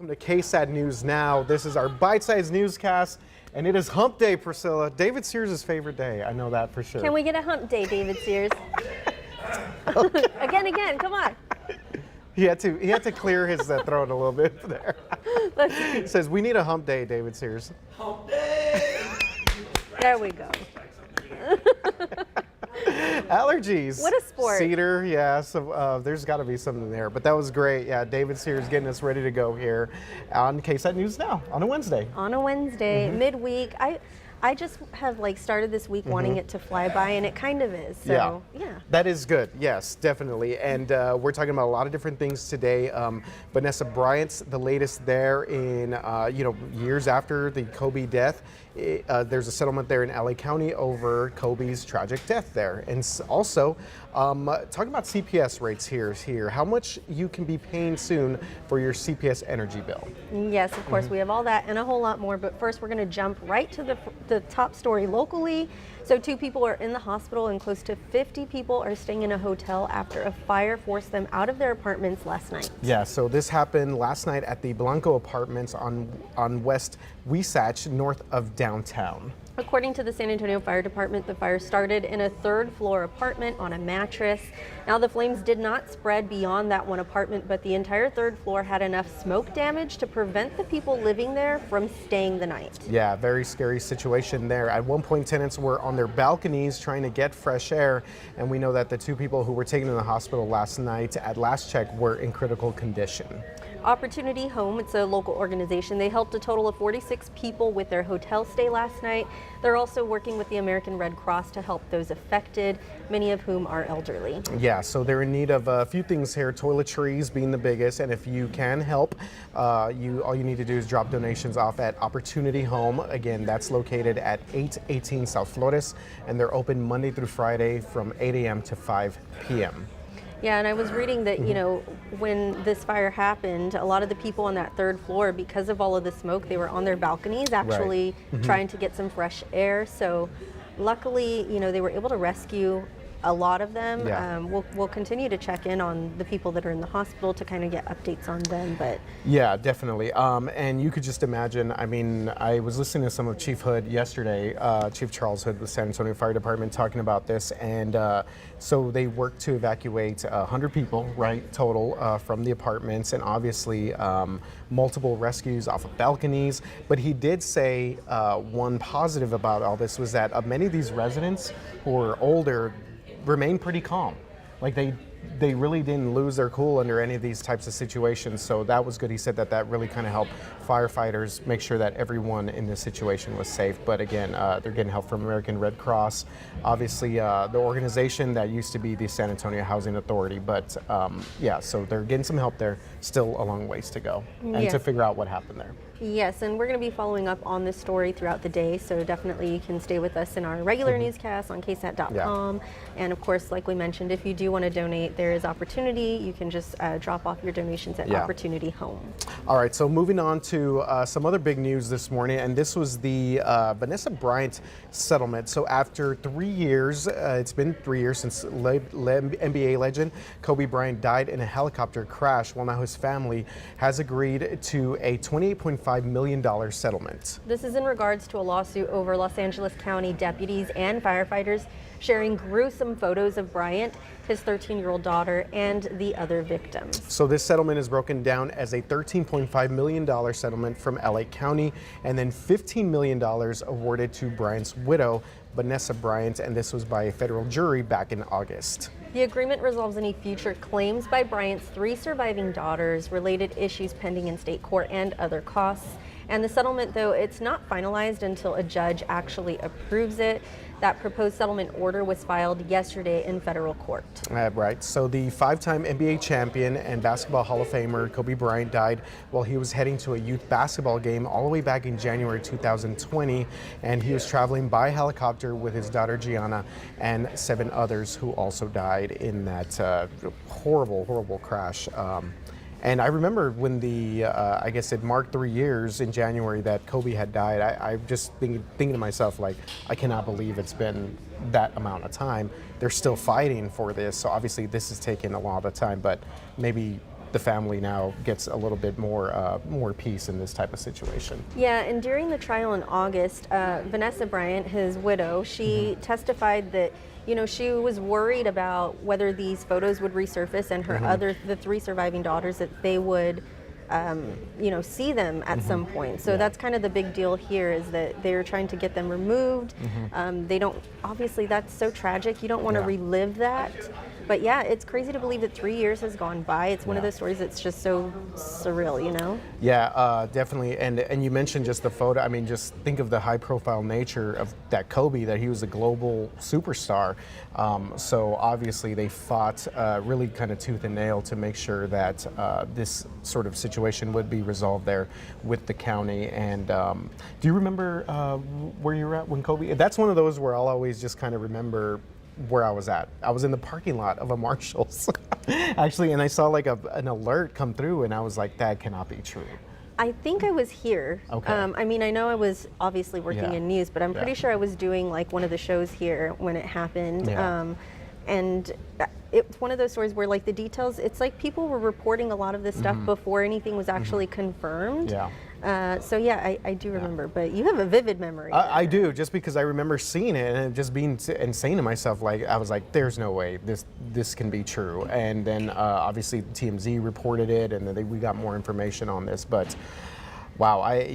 Welcome to KSAT News Now. This is our bite-sized newscast, and it is Hump Day, Priscilla. David Sears' favorite day. I know that for sure. Can we get a hump day, David Sears? Again, come on. He had to clear his throat a little bit there. He says, we need a hump day, David Sears. Hump day! There we go. Allergies. What a sport. Cedar, yeah, so there's got to be something there. But that was great. Yeah, David Sears getting us ready to go here on KSAT News Now on a Wednesday. On a Wednesday, midweek. I just have started this week wanting it to fly by, and it kind of is. So, yeah. That is good. Yes, definitely. And we're talking about a lot of different things today. Vanessa Bryant's the latest there in, years after the Kobe death. There's a settlement there in LA County over Kobe's tragic death there. And also, talking about CPS rates here. How much you can be paying soon for your CPS Energy bill. Yes, of course, we have all that and a whole lot more. But first, we're going to jump right to the top story locally. So 2 people are in the hospital and close to 50 people are staying in a hotel after a fire forced them out of their apartments last night. Yeah, so this happened last night at the Blanco Apartments on West Wasatch, north of downtown. According to the San Antonio Fire Department, the fire started in a 3rd-floor apartment on a mattress. Now, the flames did not spread beyond that one apartment, but the entire 3rd floor had enough smoke damage to prevent the people living there from staying the night. Yeah, very scary situation there. At one point, tenants were on their balconies trying to get fresh air, and we know that the 2 people who were taken to the hospital last night, at last check, were in critical condition. Opportunity Home, it's a local organization. They helped a total of 46 people with their hotel stay last night. They're also working with the American Red Cross to help those affected, many of whom are elderly. Yeah, so they're in need of a few things here, toiletries being the biggest, and if you can help, all you need to do is drop donations off at Opportunity Home. Again, that's located at 818 South Flores, and they're open Monday through Friday from 8 a.m. to 5 p.m. Yeah, and I was reading that, when this fire happened, a lot of the people on that 3rd floor, because of all of the smoke, they were on their balconies actually trying to get some fresh air. So luckily, they were able to rescue a lot of them. Yeah. We'll continue to check in on the people that are in the hospital to kind of get updates on them. But yeah, definitely. And you could just imagine, I was listening to some of Chief Hood yesterday, Chief Charles Hood with San Antonio Fire Department, talking about this. And so they worked to evacuate 100 people, right, total from the apartments, and obviously multiple rescues off of balconies. But he did say one positive about all this was that many of these residents who are older remain pretty calm. Like they really didn't lose their cool under any of these types of situations, so that was good. He said that really kind of helped firefighters make sure that everyone in this situation was safe. But again, they're getting help from American Red Cross, obviously the organization that used to be the San Antonio Housing Authority. But yeah, so they're getting some help there. Still a long ways to go and to figure out what happened there. Yes, and we're going to be following up on this story throughout the day, so definitely you can stay with us in our regular newscast on KSAT.com. And of course, like we mentioned, if you do want to donate, there is opportunity. You can just drop off your donations at Opportunity Home. All right, so moving on to some other big news this morning, and this was the Vanessa Bryant settlement. So after 3 years, it's been 3 years since NBA legend Kobe Bryant died in a helicopter crash. Well, now his family has agreed to a $28.5 million settlement. This is in regards to a lawsuit over Los Angeles County deputies and firefighters sharing gruesome photos of Bryant, his 13-year-old daughter, and the other victims. So this settlement is broken down as a $13.5 million settlement from LA County, and then $15 million awarded to Bryant's widow, Vanessa Bryant, and this was by a federal jury back in August. The agreement resolves any future claims by Bryant's 3 surviving daughters, related issues pending in state court, and other costs. And the settlement, though, it's not finalized until a judge actually approves it. That proposed settlement order was filed yesterday in federal court. Right. So the 5-time NBA champion and Basketball Hall of Famer Kobe Bryant died while he was heading to a youth basketball game all the way back in January 2020. And he was traveling by helicopter with his daughter Gianna and 7 others who also died in that horrible crash. And I remember when I guess it marked 3 years in January that Kobe had died. I just thinking to myself, like, I cannot believe it's been that amount of time. They're still fighting for this, so obviously this is taking a lot of time, but maybe the family now gets a little bit more peace in this type of situation. Yeah, and during the trial in August, Vanessa Bryant, his widow, she testified that she was worried about whether these photos would resurface and the three surviving daughters, that they would see them at some point. So that's kind of the big deal here, is that they're trying to get them removed. They don't, obviously that's so tragic. You don't want to relive that. But yeah, it's crazy to believe that 3 years has gone by. It's one of those stories that's just so surreal, Yeah, definitely. And you mentioned just the photo. I mean, just think of the high profile nature of that Kobe, that he was a global superstar. So obviously they fought really kind of tooth and nail to make sure that this sort of situation would be resolved there with the county. And do you remember where you were at when Kobe? That's one of those where I'll always just kind of remember where I was at. I was in the parking lot of a Marshall's actually, and I saw like an alert come through, and I was like, that cannot be true. I think I was here. Okay. I mean, I know I was obviously working in news, but I'm pretty sure I was doing like one of the shows here when it happened. And it's one of those stories where like the details, it's like people were reporting a lot of this stuff before anything was actually confirmed. So yeah, I do remember, but you have a vivid memory. I do, just because I remember seeing it and just being and saying to myself, like, I was like, there's no way this can be true. And then obviously TMZ reported it, and then we got more information on this. But wow, I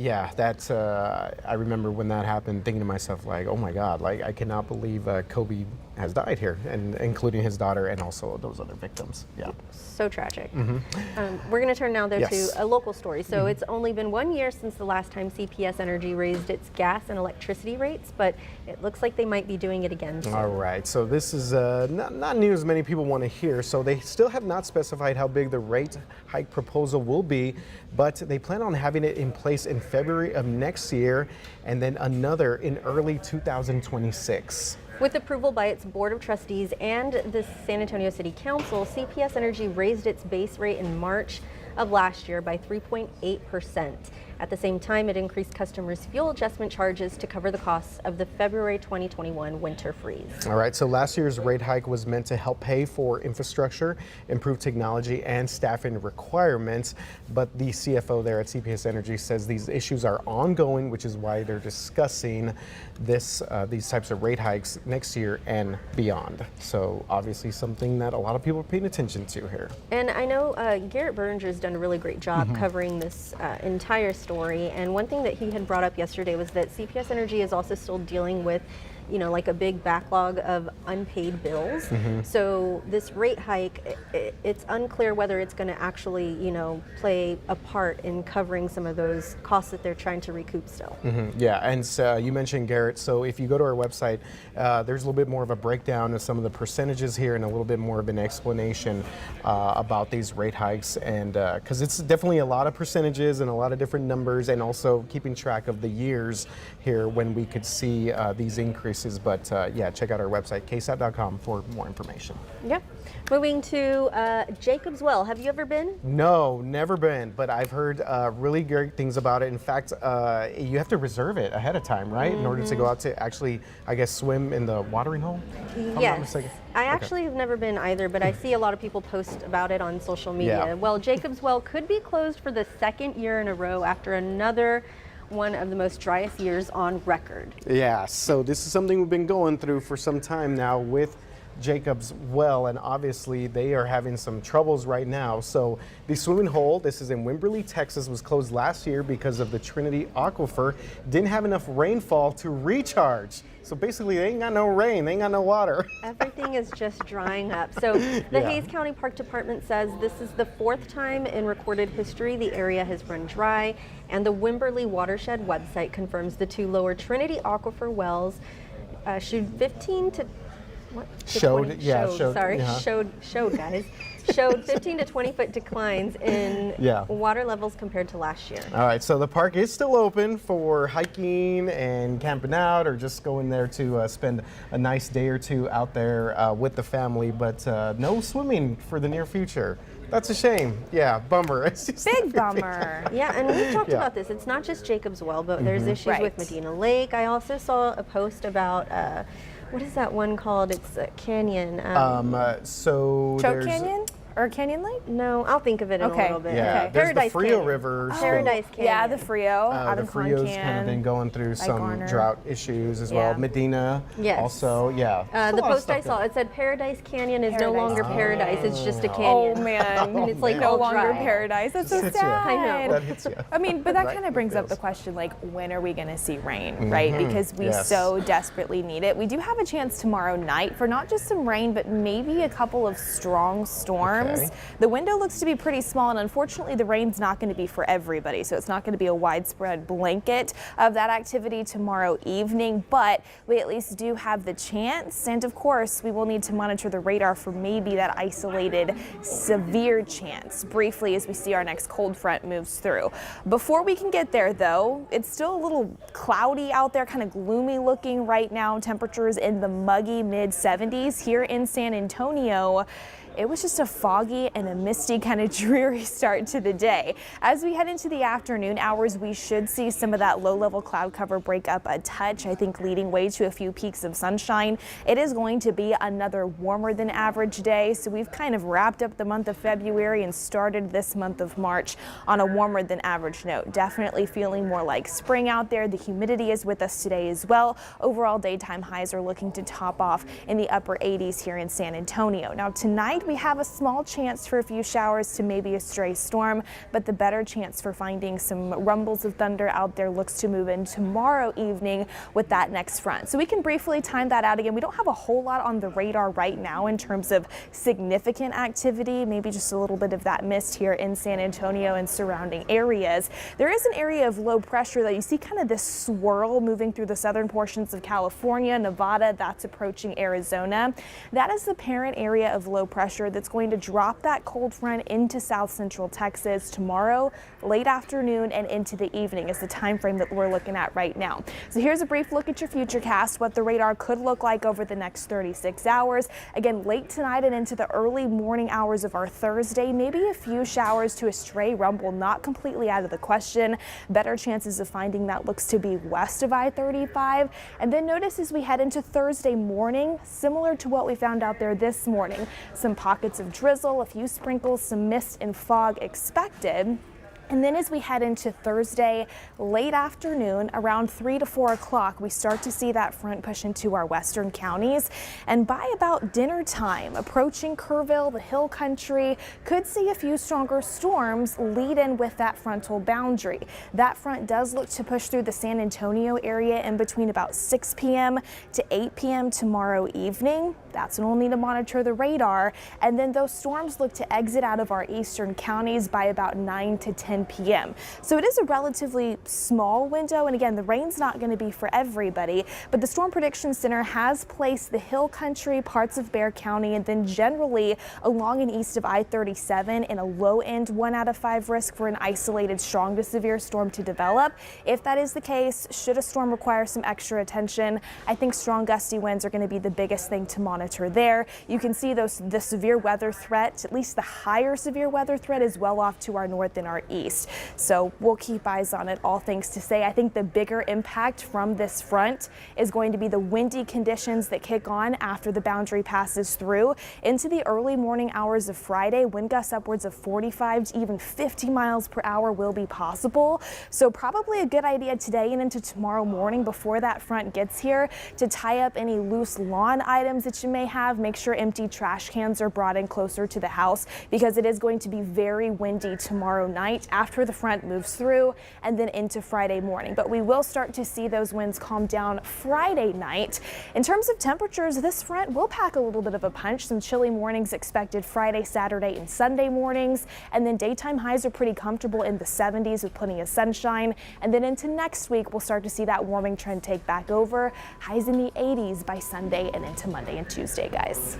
remember when that happened, thinking to myself, like, oh my God, like I cannot believe Kobe has died here, and including his daughter and also those other victims. Yeah. So tragic. We're going to turn now though to a local story. So it's only been 1 year since the last time CPS Energy raised its gas and electricity rates, but it looks like they might be doing it again soon. All right, so this is not news many people want to hear. So they still have not specified how big the rate hike proposal will be, but they plan on having it in place in February of next year, and then another in early 2026. With approval by its Board of Trustees and the San Antonio City Council, CPS Energy raised its base rate in March of last year by 3.8%. At the same time, it increased customers' fuel adjustment charges to cover the costs of the February 2021 winter freeze. All right, so last year's rate hike was meant to help pay for infrastructure, improve technology, and staffing requirements. But the CFO there at CPS Energy says these issues are ongoing, which is why they're discussing these types of rate hikes next year and beyond. So obviously something that a lot of people are paying attention to here. And I know Garrett Berringer's done a really great job covering this entire story. And one thing that he had brought up yesterday was that CPS Energy is also still dealing with like a big backlog of unpaid bills. So this rate hike, it's unclear whether it's going to actually, play a part in covering some of those costs that they're trying to recoup still. Yeah, and so you mentioned Garrett. So if you go to our website, there's a little bit more of a breakdown of some of the percentages here and a little bit more of an explanation about these rate hikes. And because it's definitely a lot of percentages and a lot of different numbers, and also keeping track of the years here when we could see these increases. But yeah, check out our website, KSAT.com, for more information. Yep. Moving to Jacob's Well. Have you ever been? No, never been, but I've heard really great things about it. In fact, you have to reserve it ahead of time, right? In order to go out to actually, I guess, swim in the watering hole? Yes. I actually have never been either, but I see a lot of people post about it on social media. Yeah. Well, Jacob's Well could be closed for the second year in a row after another one of the most driest years on record. Yeah, so this is something we've been going through for some time now with Jacob's Well, and obviously they are having some troubles right now. So the swimming hole, this is in Wimberley, Texas, was closed last year because of the Trinity Aquifer didn't have enough rainfall to recharge. So basically they ain't got no rain, they ain't got no water. Everything is just drying up. So the Hays County Park Department says this is the fourth time in recorded history the area has run dry, and the Wimberley Watershed website confirms the two lower Trinity Aquifer wells showed 15 to showed 15 to 20 foot declines in water levels compared to last year. All right, so the park is still open for hiking and camping out, or just going there to spend a nice day or two out there with the family, but no swimming for the near future. That's a shame. Yeah, bummer. It's just big bummer. Yeah, and we've talked about this. It's not just Jacob's Well, but there's issues with Medina Lake. I also saw a post about what is that one called? It's a canyon. So Choke Canyon? or Canyon Lake? No, I'll think of it in a little bit. Yeah, Okay. there's Paradise the Frio Canyon. River. Paradise Canyon. Yeah, the Frio. The Frio's kind of been going through some Garner. drought issues as Yeah. well. Medina, Yes. also, yeah. There's a The lot of post I stuff saw, there. it said Paradise Canyon is no Paradise longer Canyon. paradise. It's just a Oh canyon. man, And it's like no all longer dry. paradise. That's so Hits ya. sad. I know. That hits you. I mean, but that Right kind in of brings up the feels. question, like, when are we going to see rain, right? Because we Yes. so desperately need it. We do have a chance tomorrow night for not just some rain, but maybe a couple of strong storms. Okay. The window looks to be pretty small, and unfortunately, the rain's not going to be for everybody. So it's not going to be a widespread blanket of that activity tomorrow evening, but we at least do have the chance. And of course, we will need to monitor the radar for maybe that isolated severe chance briefly as we see our next cold front moves through. Before we can get there, though, it's still a little cloudy out there, kind of gloomy looking right now. Temperatures in the muggy mid 70s here in San Antonio. It was just a foggy and a misty kind of dreary start to the day. As we head into the afternoon hours, we should see some of that low-level cloud cover break up a touch, I think leading way to a few peaks of sunshine. It is going to be another warmer than average day, so we've kind of wrapped up the month of February and started this month of March on a warmer than average note. Definitely feeling more like spring out there. The humidity is with us today as well. Overall daytime highs are looking to top off in the upper 80s here in San Antonio. Now tonight, we have a small chance for a few showers to maybe a stray storm, but the better chance for finding some rumbles of thunder out there looks to move in tomorrow evening with that next front. So we can briefly time that out again. We don't have a whole lot on the radar right now in terms of significant activity, maybe just a little bit of that mist here in San Antonio and surrounding areas. There is an area of low pressure that you see kind of this swirl moving through the southern portions of California, Nevada, that's approaching Arizona. That is the parent area of low pressure that's going to drop that cold front into south central Texas tomorrow, late afternoon and into the evening is the time frame that we're looking at right now. So here's a brief look at your futurecast, what the radar could look like over the next 36 hours. Again, late tonight and into the early morning hours of our Thursday, maybe a few showers to a stray rumble, not completely out of the question. Better chances of finding that looks to be west of I-35. And then notice as we head into Thursday morning, similar to what we found out there this morning, some pockets of drizzle, a few sprinkles, some mist and fog expected. And then as we head into Thursday, late afternoon, around 3 to 4 o'clock, we start to see that front push into our western counties. And by about dinner time, approaching Kerrville, the hill country, could see a few stronger storms lead in with that frontal boundary. That front does look to push through the San Antonio area in between about 6 p.m. to 8 p.m. tomorrow evening. That's when we'll need to monitor the radar. And then those storms look to exit out of our eastern counties by about 9 to 10 p.m. So it is a relatively small window. And again, the rain's not going to be for everybody, but the Storm Prediction Center has placed the hill country, parts of Bexar County, and then generally along and east of I-37 in a low end 1 out of 5 risk for an isolated strong to severe storm to develop. If that is the case, should a storm require some extra attention, I think strong gusty winds are going to be the biggest thing to monitor there. You can see the severe weather threat, at least the higher severe weather threat, is well off to our north and our east. So we'll keep eyes on it, all things to say. I think the bigger impact from this front is going to be the windy conditions that kick on after the boundary passes through. Into the early morning hours of Friday, wind gusts upwards of 45 to even 50 miles per hour will be possible. So probably a good idea today and into tomorrow morning before that front gets here to tie up any loose lawn items that you may have. Make sure empty trash cans are brought in closer to the house because it is going to be very windy tomorrow night after the front moves through and then into Friday morning. But we will start to see those winds calm down Friday night. In terms of temperatures, this front will pack a little bit of a punch. Some chilly mornings expected Friday, Saturday, and Sunday mornings. And then daytime highs are pretty comfortable in the 70s with plenty of sunshine. And then into next week, we'll start to see that warming trend take back over. Highs in the 80s by Sunday and into Monday and Tuesday, guys.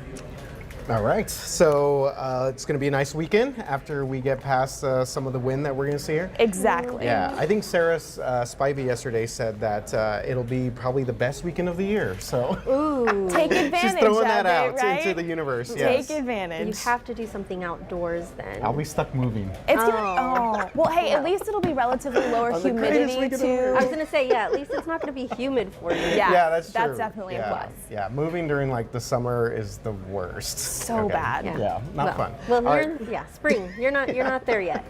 All right, so it's going to be a nice weekend after we get past some of the wind that we're going to see here. Exactly. Yeah, I think Sarah Spivey yesterday said that it'll be probably the best weekend of the year. So Ooh. Take advantage she's throwing of that it, out right? into the universe. Yes. Take advantage. You have to do something outdoors then. I'll be stuck moving. It's gonna, Well, hey, at least it'll be relatively lower On the greatest humidity weekend of the year. I too. was gonna say, yeah, at least it's not gonna be humid for you. Yeah, that's true. that's definitely a Yeah. plus. Yeah, moving during like the summer is the worst. So bad. Yeah, not fun. Well, All you're right. yeah, spring. You're not there yet.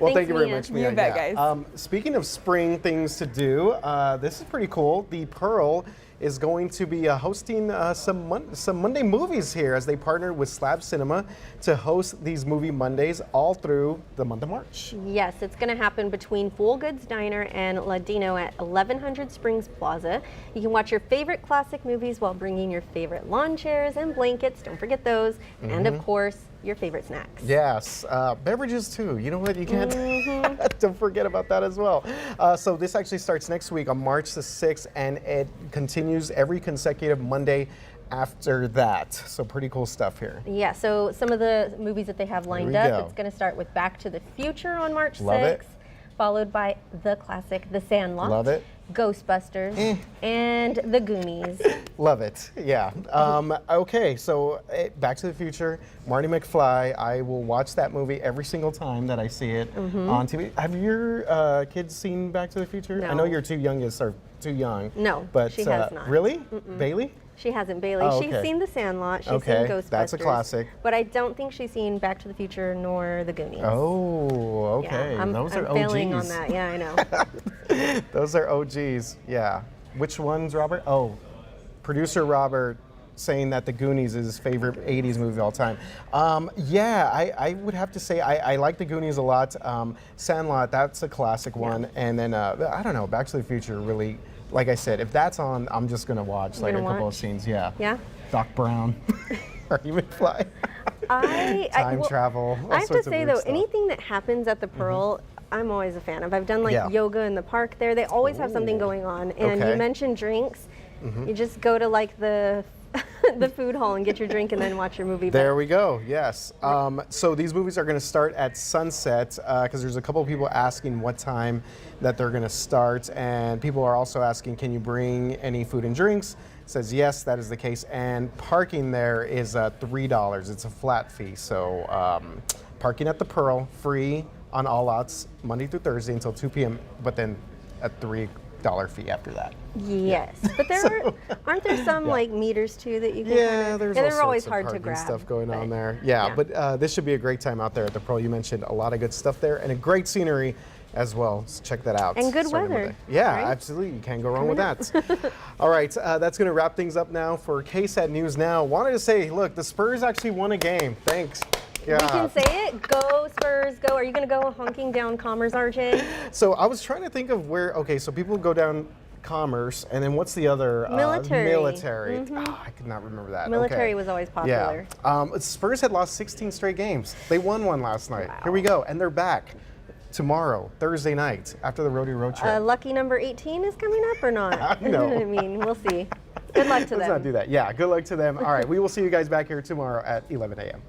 Well, thank you very Mia. much, Mia. You bet, Yeah. guys. Speaking of spring things to do, this is pretty cool. The Pearl is going to be hosting some Monday movies here as they partner with Slab Cinema to host these movie Mondays all through the month of March. Yes, it's going to happen between Full Goods Diner and Ladino at 1100 Springs Plaza. You can watch your favorite classic movies while bringing your favorite lawn chairs and blankets. Don't forget those. And of course, your favorite snacks. Yes, beverages too. You know what? You can't don't forget about that as well. So this actually starts next week on March the 6th, and it continues every consecutive Monday after that. So pretty cool stuff here. Yeah, so some of the movies that they have lined we up, go. it's going to start with Back to the Future on March 6th, Love it. followed by the classic The Sandlot, Love it. Ghostbusters, and The Goonies. Love it. Yeah. Okay, so Back to the Future, Marty McFly. I will watch that movie every single time that I see it on TV. Have your kids seen Back to the Future? I know No. your two youngest are too young. No, but she has not. Really? Bailey? She hasn't, Bailey. Oh, She's okay. seen The Sandlot. She's Okay, seen Ghostbusters. that's a classic. But I don't think she's seen Back to the Future nor The Goonies. Oh, okay. Yeah, I'm Those are failing OGs. on that. Yeah, I know. Those are OGs. Yeah. Which ones, Robert? Oh, producer Robert saying that The Goonies is his favorite 80s movie of all time. Yeah, I would have to say I like The Goonies a lot. Sandlot, that's a classic one. And then, I don't know, Back to the Future really, like I said, if that's on, I'm just going to watch like a gonna couple watch? of scenes. Yeah. Yeah? Doc Brown. Marty McFly. Time travel. All I have to sorts of say weird though, stuff. anything that happens at the Pearl, I'm always a fan of. I've done like Yeah. yoga in the park there. They always have something going on. And Okay. you mentioned drinks. You just go to like the the food hall and get your drink and then watch your movie. There we go. Yes. So these movies are going to start at sunset because there's a couple of people asking what time that they're going to start, and people are also asking, can you bring any food and drinks? It says yes, that is the case, and parking there is $3. It's a flat fee. So parking at the Pearl, free on all lots, Monday through Thursday until 2 p.m. But then a $3 fee after that. Yes, but there aren't there some like meters too that you can Yeah, there's all they're always sorts of hard to parking grab. stuff going on but- there. Yeah, but this should be a great time out there at the Pearl. You mentioned a lot of good stuff there and a great scenery as well. So check that out. And good starting weather, Monday. Yeah, right? absolutely. You can't go wrong with that. All right, that's going to wrap things up now for KSAT News Now. Wanted to say, look, the Spurs actually won a game. Thanks. Yeah. We can say it. Go Spurs, go. Are you going to go honking down Commerce, RJ? So I was trying to think of where. Okay, so people go down Commerce, and then what's the other? Military. Military. Oh, I could not remember that. Military Okay. was always popular. Yeah. Spurs had lost 16 straight games. They won one last night. Here we go, and they're back tomorrow, Thursday night, after the Rodeo Road Trip. Lucky number 18 is coming up or not? No. I mean, we'll see. Good luck to Let's them. not do that. Yeah, good luck to them. All right, we will see you guys back here tomorrow at 11 a.m.